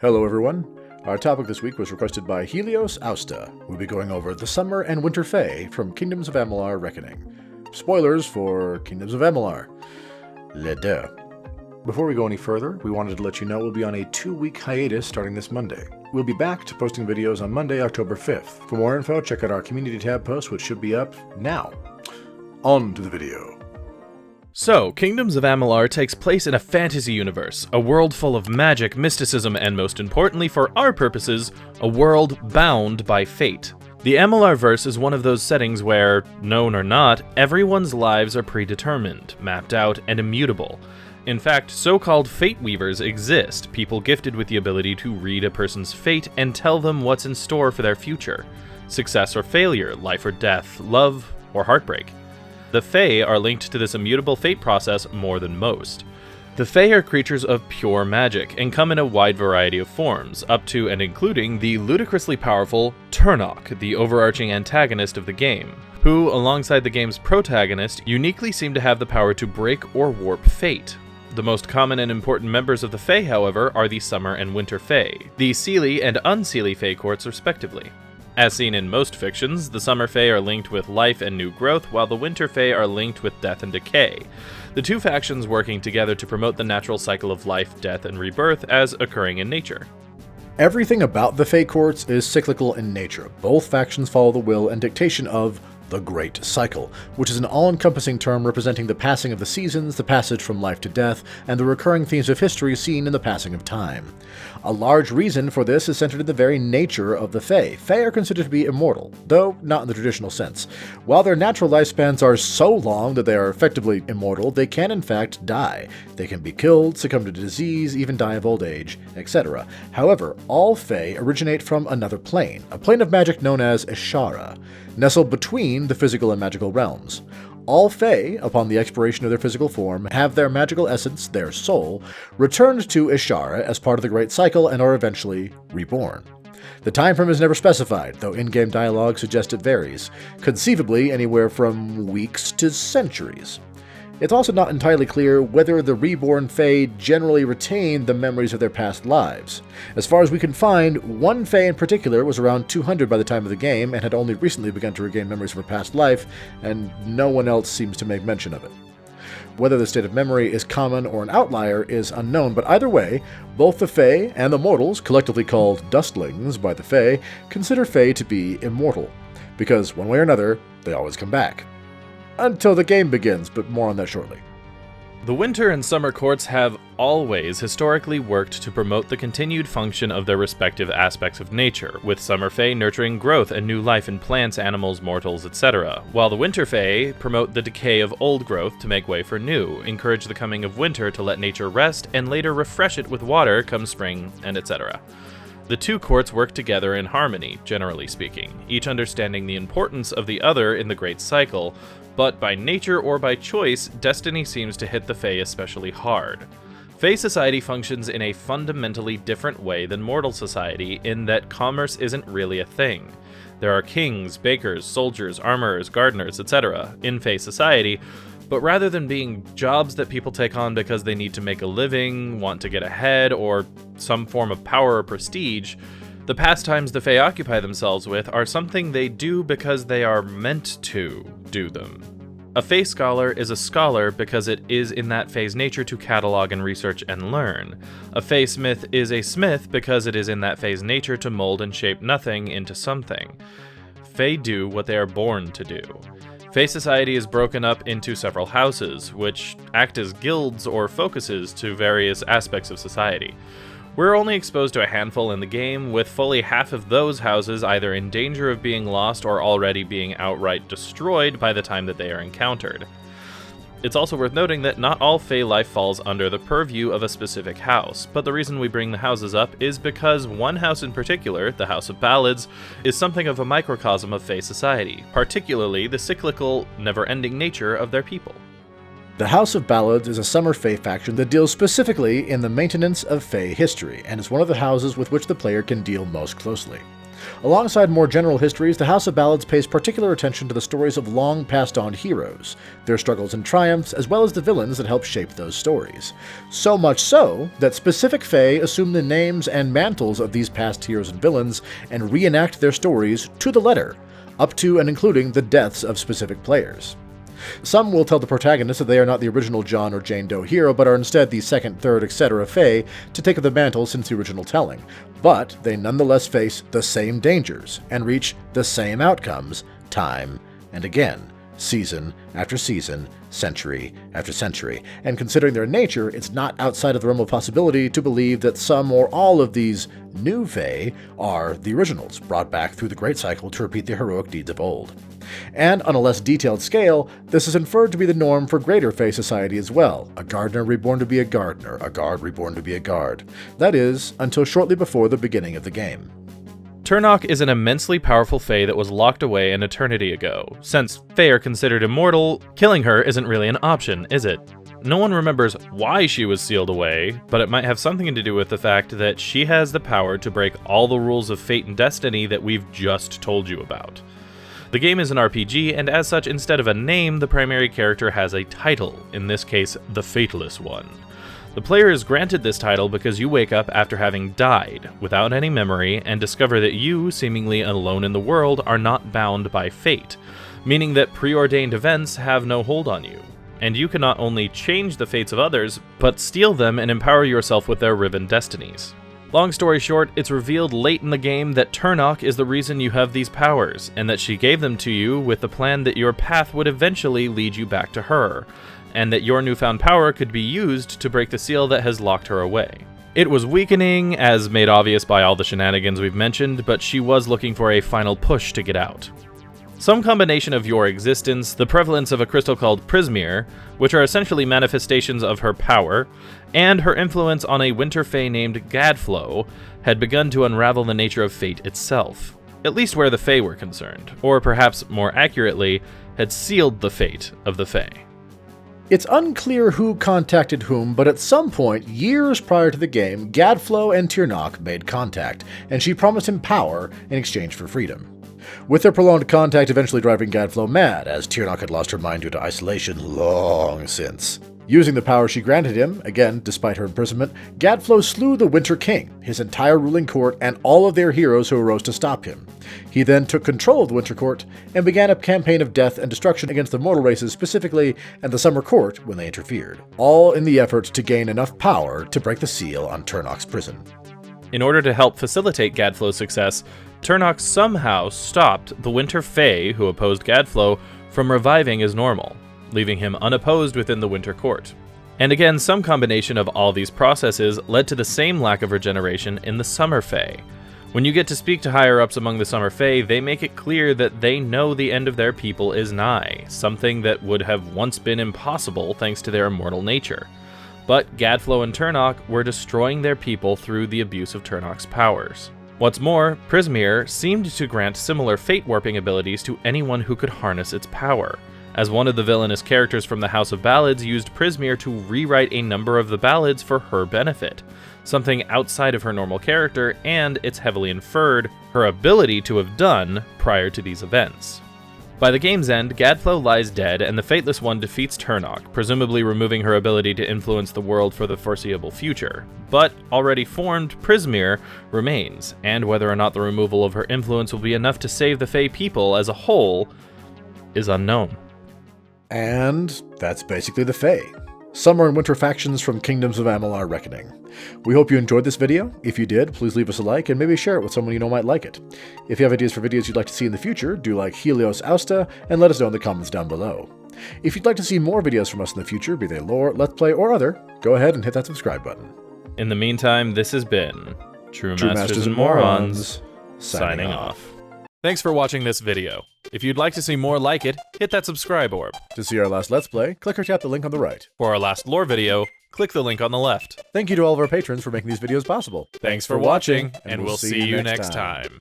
Hello everyone. Our topic this week was requested by Helios Austa. We'll be going over the Summer and Winter Fae from Kingdoms of Amalur Reckoning. Spoilers for Kingdoms of Amalur. Les deux. Before we go any further, we wanted to let you know we'll be on a 2-week hiatus starting this Monday. We'll be back to posting videos on Monday, October 5th. For more info, check out our community tab post, which should be up now. On to the video. So, Kingdoms of Amalur takes place in a fantasy universe, a world full of magic, mysticism, and most importantly for our purposes, a world bound by fate. The Amalur-verse is one of those settings where, known or not, everyone's lives are predetermined, mapped out, and immutable. In fact, so-called fate weavers exist, people gifted with the ability to read a person's fate and tell them what's in store for their future. Success or failure, life or death, love or heartbreak. The Fae are linked to this immutable fate process more than most. The Fae are creatures of pure magic and come in a wide variety of forms, up to and including the ludicrously powerful Turnok, the overarching antagonist of the game, who, alongside the game's protagonist, uniquely seem to have the power to break or warp fate. The most common and important members of the Fae, however, are the Summer and Winter Fae, the Seelie and Unseelie Fae courts respectively. As seen in most fictions, the Summer Fae are linked with life and new growth, while the Winter Fae are linked with death and decay, the two factions working together to promote the natural cycle of life, death, and rebirth as occurring in nature. Everything about the Fae courts is cyclical in nature. Both factions follow the will and dictation of the Great Cycle, which is an all-encompassing term representing the passing of the seasons, the passage from life to death, and the recurring themes of history seen in the passing of time. A large reason for this is centered in the very nature of the Fae. Fae are considered to be immortal, though not in the traditional sense. While their natural lifespans are so long that they are effectively immortal, they can in fact die. They can be killed, succumb to disease, even die of old age, etc. However, all Fae originate from another plane, a plane of magic known as Ishara, nestled between the physical and magical realms. All Fae, upon the expiration of their physical form, have their magical essence, their soul, returned to Ishara as part of the Great Cycle and are eventually reborn. The time frame is never specified, though in-game dialogue suggests it varies, conceivably anywhere from weeks to centuries. It's also not entirely clear whether the reborn Fae generally retain the memories of their past lives. As far as we can find, one Fae in particular was around 200 by the time of the game and had only recently begun to regain memories of her past life, and no one else seems to make mention of it. Whether the state of memory is common or an outlier is unknown, but either way, both the Fae and the mortals, collectively called Dustlings by the Fae, consider Fae to be immortal, because one way or another, they always come back. Until the game begins, but more on that shortly. The Winter and Summer courts have always historically worked to promote the continued function of their respective aspects of nature, with Summer Fae nurturing growth and new life in plants, animals, mortals, etc., while the Winter Fae promote the decay of old growth to make way for new, encourage the coming of winter to let nature rest, and later refresh it with water come spring, and etc. The two courts work together in harmony, generally speaking, each understanding the importance of the other in the Great Cycle, but by nature or by choice, destiny seems to hit the Fae especially hard. Fae society functions in a fundamentally different way than mortal society in that commerce isn't really a thing. There are kings, bakers, soldiers, armorers, gardeners, etc. in Fae society, but rather than being jobs that people take on because they need to make a living, want to get ahead, or some form of power or prestige, the pastimes the Fae occupy themselves with are something they do because they are meant to do them. A Fae scholar is a scholar because it is in that Fae's nature to catalog and research and learn. A Fae smith is a smith because it is in that Fae's nature to mold and shape nothing into something. Fae do what they are born to do. Fae society is broken up into several houses, which act as guilds or focuses to various aspects of society. We're only exposed to a handful in the game, with fully half of those houses either in danger of being lost or already being outright destroyed by the time that they are encountered. It's also worth noting that not all Fae life falls under the purview of a specific house, but the reason we bring the houses up is because one house in particular, the House of Ballads, is something of a microcosm of Fae society, particularly the cyclical, never-ending nature of their people. The House of Ballads is a summer fae faction that deals specifically in the maintenance of fae history, and is one of the houses with which the player can deal most closely. Alongside more general histories, the House of Ballads pays particular attention to the stories of long passed on heroes, their struggles and triumphs, as well as the villains that help shape those stories. So much so that specific fae assume the names and mantles of these past heroes and villains and reenact their stories to the letter, up to and including the deaths of specific players. Some will tell the protagonist that they are not the original John or Jane Doe hero, but are instead the second, third, etc. fae to take up the mantle since the original telling. But they nonetheless face the same dangers and reach the same outcomes time and again, season after season, century after century. And considering their nature, it's not outside of the realm of possibility to believe that some or all of these new fae are the originals, brought back through the Great Cycle to repeat the heroic deeds of old. And on a less detailed scale, this is inferred to be the norm for greater fae society as well, a gardener reborn to be a gardener, a guard reborn to be a guard. That is, until shortly before the beginning of the game. Turnok is an immensely powerful fae that was locked away an eternity ago. Since fae are considered immortal, killing her isn't really an option, is it? No one remembers why she was sealed away, but it might have something to do with the fact that she has the power to break all the rules of fate and destiny that we've just told you about. The game is an RPG, and as such, instead of a name, the primary character has a title, in this case, the Fateless One. The player is granted this title because you wake up after having died, without any memory, and discover that you, seemingly alone in the world, are not bound by fate, meaning that preordained events have no hold on you. And you can not only change the fates of others, but steal them and empower yourself with their riven destinies. Long story short, it's revealed late in the game that Turnok is the reason you have these powers, and that she gave them to you with the plan that your path would eventually lead you back to her, and that your newfound power could be used to break the seal that has locked her away. It was weakening, as made obvious by all the shenanigans we've mentioned, but she was looking for a final push to get out. Some combination of your existence, the prevalence of a crystal called Prismere, which are essentially manifestations of her power, and her influence on a winter fae named Gadflow, had begun to unravel the nature of fate itself, at least where the fae were concerned, or perhaps more accurately, had sealed the fate of the fae. It's unclear who contacted whom, but at some point, years prior to the game, Gadflow and Turnok made contact, and she promised him power in exchange for freedom. With their prolonged contact eventually driving Gadflow mad, as Turnok had lost her mind due to isolation long since. Using the power she granted him, again despite her imprisonment, Gadflow slew the Winter King, his entire ruling court, and all of their heroes who arose to stop him. He then took control of the Winter Court and began a campaign of death and destruction against the mortal races specifically, and the Summer Court when they interfered, all in the effort to gain enough power to break the seal on Turnok's prison. In order to help facilitate Gadflow's success, Turnok somehow stopped the Winter Fae who opposed Gadflow from reviving as normal, leaving him unopposed within the Winter Court. And again, some combination of all these processes led to the same lack of regeneration in the Summer Fae. When you get to speak to higher-ups among the Summer Fae, they make it clear that they know the end of their people is nigh, something that would have once been impossible thanks to their immortal nature. But Gadflow and Turnok were destroying their people through the abuse of Turnok's powers. What's more, Prismere seemed to grant similar fate-warping abilities to anyone who could harness its power, as one of the villainous characters from the House of Ballads used Prismere to rewrite a number of the ballads for her benefit, something outside of her normal character and, it's heavily inferred, her ability to have done prior to these events. By the game's end, Gadflow lies dead and the Fateless One defeats Turnok, presumably removing her ability to influence the world for the foreseeable future. But already formed Prismere remains, and whether or not the removal of her influence will be enough to save the Fae people as a whole is unknown. And that's basically the Fae. Summer and winter factions from Kingdoms of Amalur Reckoning. We hope you enjoyed this video. If you did, please leave us a like and maybe share it with someone you know might like it. If you have ideas for videos you'd like to see in the future, do like Helios Austa and let us know in the comments down below. If you'd like to see more videos from us in the future, be they lore, let's play, or other, go ahead and hit that subscribe button. In the meantime, this has been True Masters and Morons, signing off. Thanks for watching this video. If you'd like to see more like it, hit that subscribe orb. To see our last Let's Play, click or tap the link on the right. For our last lore video, click the link on the left. Thank you to all of our patrons for making these videos possible. Thanks for watching, and we'll see you next time.